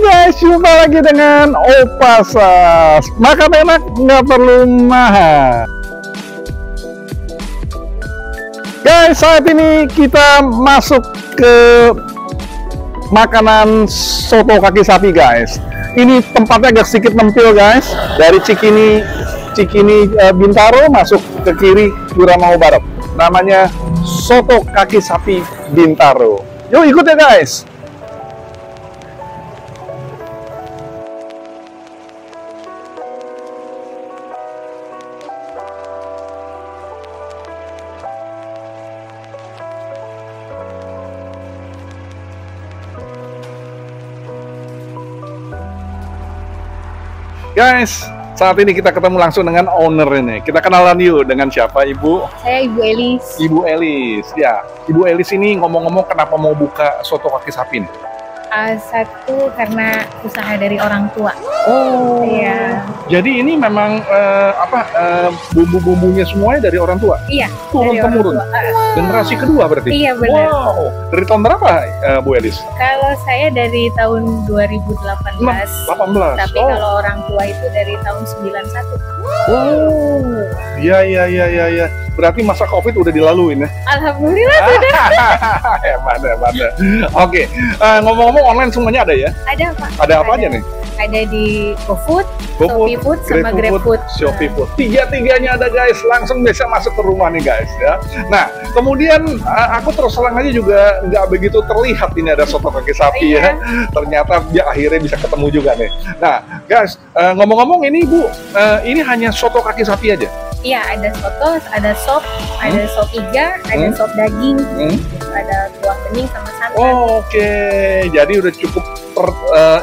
guys, jumpa lagi dengan Opasas. Makan enak, nggak perlu mahal. Guys, saat ini kita masuk ke makanan soto kaki sapi, guys. Ini tempatnya agak sedikit nempil, guys. Dari Cikini Bintaro masuk ke kiri Guramau Barat. Namanya soto kaki sapi Bintaro. Yuk ikut ya, guys. Guys, saat ini kita ketemu langsung dengan owner ini. Kita kenalan yuk dengan siapa, Ibu? Saya Ibu Elis. Ibu Elis, ya. Ibu Elis ini ngomong-ngomong kenapa mau buka soto kaki sapi nih? Satu karena usaha dari orang tua. Oh, iya. Jadi ini memang bumbu-bumbunya semuanya dari orang tua? Iya. Turun temurun. Generasi kedua berarti? Iya benar. Wow. Dari tahun berapa, Bu Elis? Kalau saya dari tahun 2018. 18. Tapi kalau orang tua itu dari tahun 91. Oh, iya. Berarti masa COVID udah dilaluin ya? Alhamdulillah sudah. Hebat. Oke, ngomong-ngomong online semuanya ada ya? Ada Pak. Ada apa aja nih? Ada di GoFood, GoFood, Shopee Food, sama GrabFood. Shopee Food. Tiga-tiganya ada, guys. Langsung bisa masuk ke rumah nih, guys. Ya. Nah, kemudian aku terus terang aja juga nggak begitu terlihat ini ada soto kaki sapi ya. Ternyata dia akhirnya bisa ketemu juga nih. Nah, guys, ngomong-ngomong ini Bu, ini hanya soto kaki sapi aja? Iya, ada soto, ada sop, ada sop iga, ada sop daging, ada kuah bening sama santan. Oh, oke. Jadi udah cukup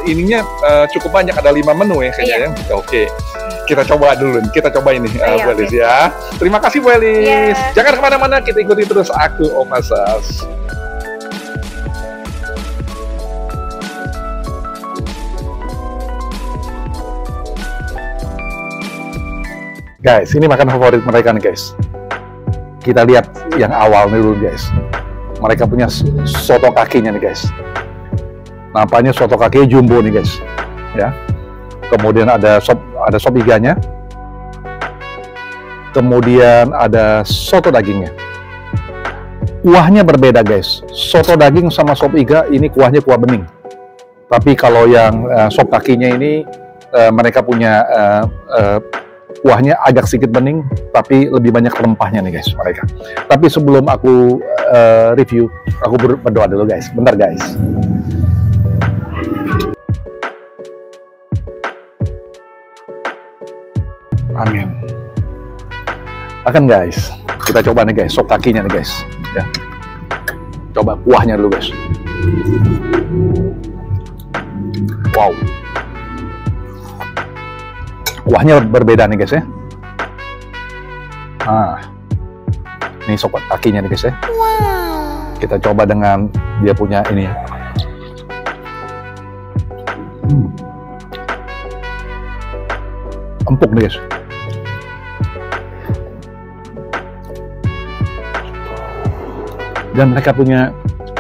ininya cukup banyak, ada 5 menu ya kayaknya ya. Oke. Kita coba dulu, kita coba ini Bu Elis ya. Terima kasih Bu Elis. Jangan kemana-mana, kita ikuti terus aku Opasas. Guys, ini makanan favorit mereka nih, guys. Kita lihat yang awal nih dulu, guys. Mereka punya soto kakinya nih, guys. Nampaknya soto kakinya jumbo nih, guys. Ya. Kemudian ada sop iganya. Kemudian ada soto dagingnya. Kuahnya berbeda, guys. Soto daging sama sop iga ini kuahnya kuah bening. Tapi kalau yang sop kakinya ini mereka punya kuahnya agak sedikit bening, tapi lebih banyak rempahnya nih, guys, mereka. Tapi sebelum aku review, aku berdoa dulu, guys. Bentar, guys. Amin. Akan, guys. Kita coba nih, guys, sop kakinya nih, guys. Ya. Coba kuahnya dulu, guys. Wow. Kuahnya berbeda nih, guys ya. Ini sop kakinya nih, guys ya. Kita coba dengan dia punya ini. Empuk nih, guys. Dan mereka punya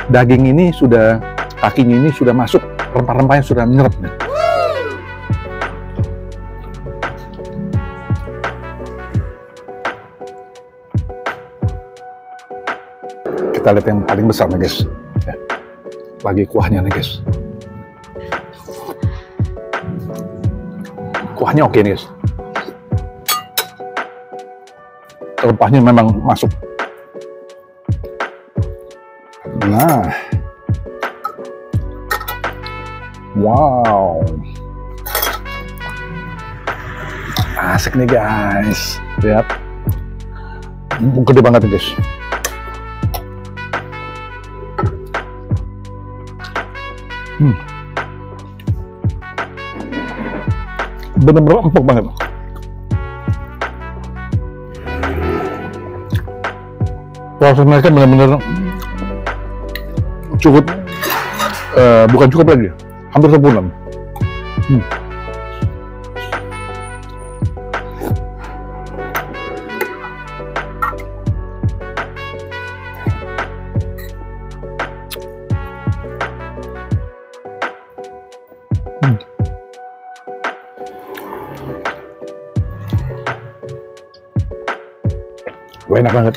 daging ini sudah, kakinya ini sudah masuk, rempah-rempahnya sudah menyerap nih. Kita lihat yang paling besar nih, guys. Ya. Lagi kuahnya nih, guys. Kuahnya oke nih, guys. Rempahnya memang masuk. Nah. Wow. Asik nih, guys. Lihat. Gede banget nih, guys. Bener-bener empuk banget. Proses mereka bener-bener cukup, bukan cukup lagi, hampir sempurna. Wah, enak banget.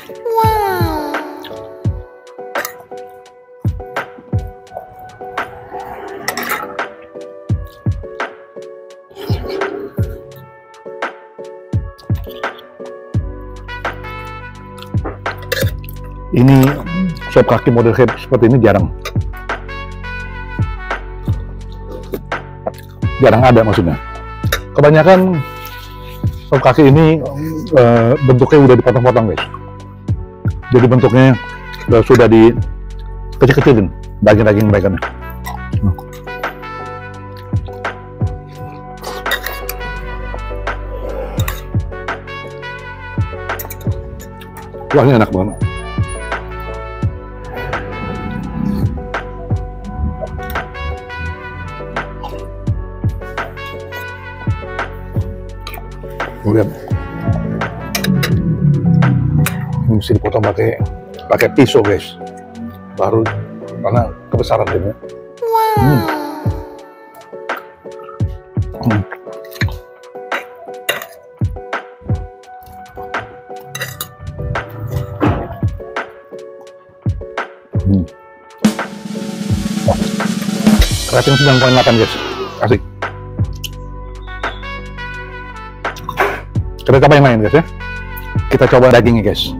Ini sop kaki model seperti ini jarang ada maksudnya. Kebanyakan sop kaki ini bentuknya udah dipotong-potong guys. Jadi bentuknya sudah dikecil-kecilin daging-daging baconnya. Wah, ini enak banget. Lihat, ini mesti dipotong pakai pisau guys, baru karena kebesaran dia. Rating 9,8 guys, asik. Kita coba yang lain guys ya. Kita coba dagingnya guys.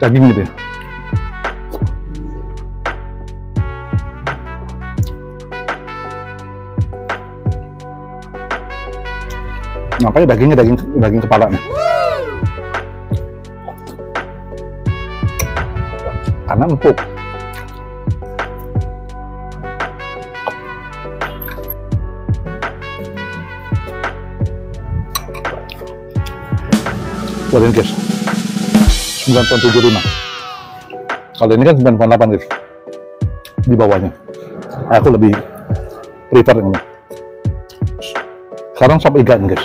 Daging gitu ya. Nampaknya dagingnya daging kepala nih. Karena empuk. Ini guys, 9,75. Kalau ini kan 9,8 guys, di bawahnya. Aku lebih prefer ini. Sekarang sop iga nih guys.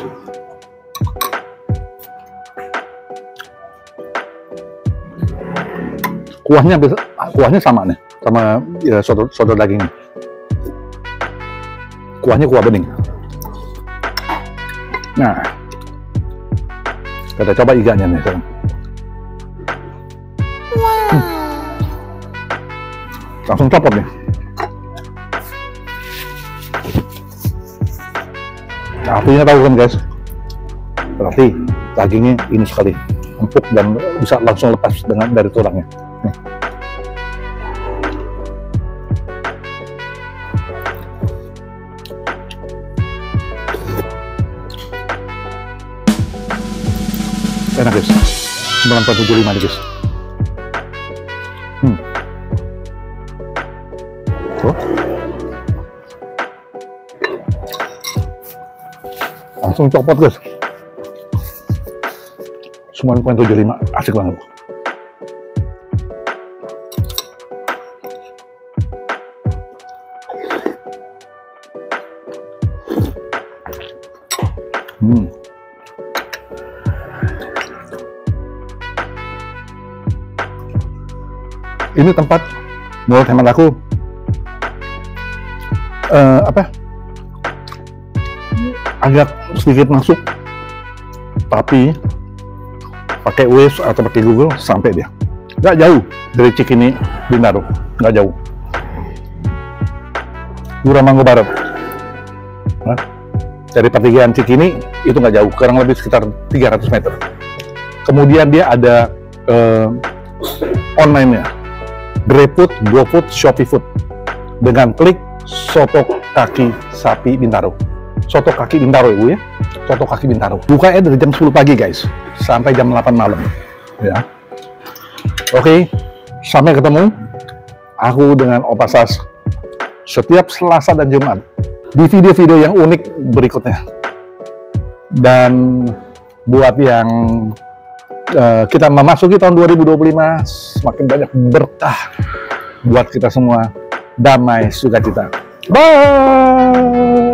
Kuahnya sama nih, sama ya, soto daging. Kuahnya kuah bening. Nah, kita coba iganya nih sekarang. Langsung copot nih. Nah, apinya tahu kan guys, berarti dagingnya ini sekali empuk dan bisa langsung lepas dari tulangnya. Nih. Enak guys, 9,75 nih guys. Tuh. Langsung copot guys. 9,75, asik banget. Ini tempat menurut hemat aku agak sedikit masuk, tapi pakai Waze atau pakai Google sampai dia. Nggak jauh dari Cikini Bintaro, nggak jauh. Duramanggo Barat. Nah, dari pertigaan Cikini itu nggak jauh, kurang lebih sekitar 300 meter. Kemudian dia ada online-nya, GrabFood, GoFood, ShopeeFood. Dengan klik soto kaki sapi Bintaro. Soto kaki Bintaro ibu ya, soto kaki Bintaro. Bukanya dari jam 10 pagi guys, sampai jam 8 malam. Ya. Oke, sampai ketemu. Aku dengan Opa Sas setiap Selasa dan Jumat di video-video yang unik berikutnya. Dan buat yang kita memasuki tahun 2025, semakin banyak berkah buat kita semua, damai, sukacita. Bye.